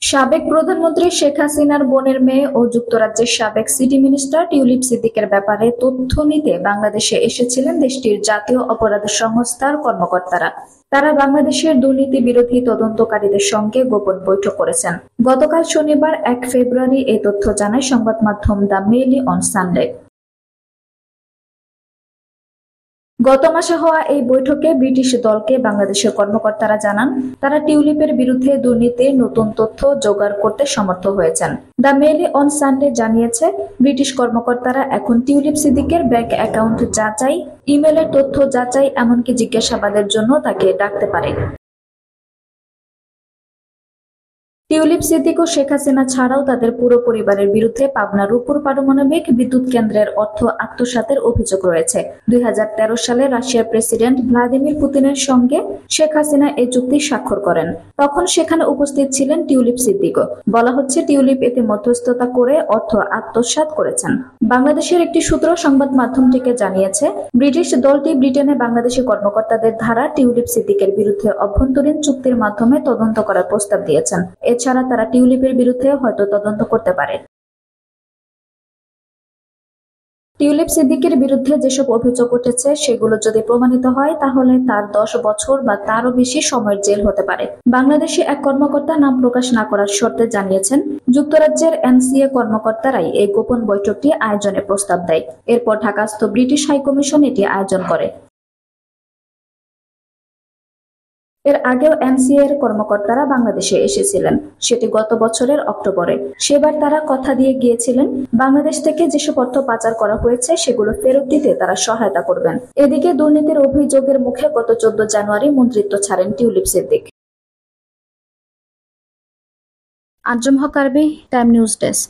সাবেক প্রধানমন্ত্রী শেখ হাসিনার বোনের মেয়ে ও যুক্তরাজ্যের সাবেক সিটি মিনিস্টার টিউলিপ সিদ্দিকের ব্যাপারে তথ্য নিতে বাংলাদেশে এসেছিলেন দেশটির জাতীয় অপরাধ সংস্থার কর্মকর্তারা। তারা বাংলাদেশের দুর্নীতি বিরোধী তদন্তকারীদের সঙ্গে গোপন বৈঠক করেছেন। গতকাল শনিবার 1 ফেব্রুয়ারি এই তথ্য জানায় সংবাদ মাধ্যম দ্য মেইলি অন সানডে। গত মাসে হওয়া এই বৈঠকে ব্রিটিশ দলকে বাংলাদেশের কর্মকর্তারা জানান, তারা টিউলিপের বিরুদ্ধে দুর্নীতির নতুন তথ্য জোগাড় করতে সমর্থ হয়েছেন। দ্য মেইলি অন সানডে জানিয়েছে, ব্রিটিশ কর্মকর্তারা এখন টিউলিপ সিদ্দিকের ব্যাংক অ্যাকাউন্ট যাচাই, ইমেলের তথ্য যাচাই, এমনকি জিজ্ঞাসাবাদের জন্য তাকে ডাকতে পারে। টিউলিপ সিদ্দিক ও শেখ হাসিনা ছাড়াও তাদের পুরো পরিবারের বিরুদ্ধে পাবনা রূপপুর পারমাণবিক বিদ্যুৎ কেন্দ্রের অর্থ আত্মসাতের অভিযোগ রয়েছে। 2013 সালে রাশিয়ার প্রেসিডেন্ট ভ্লাদিমির পুতিনের সঙ্গে শেখ হাসিনা এই চুক্তি স্বাক্ষর করেন। তখন সেখানে উপস্থিত ছিলেন টিউলিপ সিদ্দিকও। বলা হচ্ছে, টিউলিপ এতে মধ্যস্থতা করে অর্থ আত্মসাৎ করেছেন। বাংলাদেশের একটি সূত্র সংবাদ মাধ্যমটিকে জানিয়েছে, ব্রিটিশ দলটি ব্রিটেনে বাংলাদেশি কর্মকর্তাদের ধারা টিউলিপ সিদ্দিকের বিরুদ্ধে অভ্যন্তরীণ চুক্তির মাধ্যমে তদন্ত করার প্রস্তাব দিয়েছেন। এছাড়া তারা টিউলিপের বিরুদ্ধে হয়তো তদন্ত করতে পারে। টিউলিপ সিদ্দিকের বিরুদ্ধে যেসব অভিযোগ উঠেছে সেগুলো যদি প্রমাণিত হয়, তাহলে তার 10 বছর বা তারও বেশি সময়ের জেল হতে পারে। বাংলাদেশে এক কর্মকর্তা নাম প্রকাশ না করার শর্তে জানিয়েছেন, যুক্তরাজ্যের এনসিএ কর্মকর্তারাই এই গোপন বৈঠকটি আয়োজনের প্রস্তাব দেয়। এরপর ঢাকাস্থ ব্রিটিশ হাইকমিশন এটি আয়োজন করে। এর আগেও এনসিএ এর কর্মকর্তারা বাংলাদেশে এসেছিলেন, সেটি গত বছরের অক্টোবরে। সেবার তারা কথা দিয়ে গিয়েছিলেন, বাংলাদেশ থেকে যেসব অর্থ পাচার করা হয়েছে সেগুলো ফেরত দিতে তারা সহায়তা করবেন। এদিকে দুর্নীতির অভিযোগের মুখে গত 14 জানুয়ারি মন্ত্রিত্ব ছাড়েন টিউলিপ সিদ্দিক। আঞ্জুম হক আরবি, টাইম নিউজ ডেস্ক।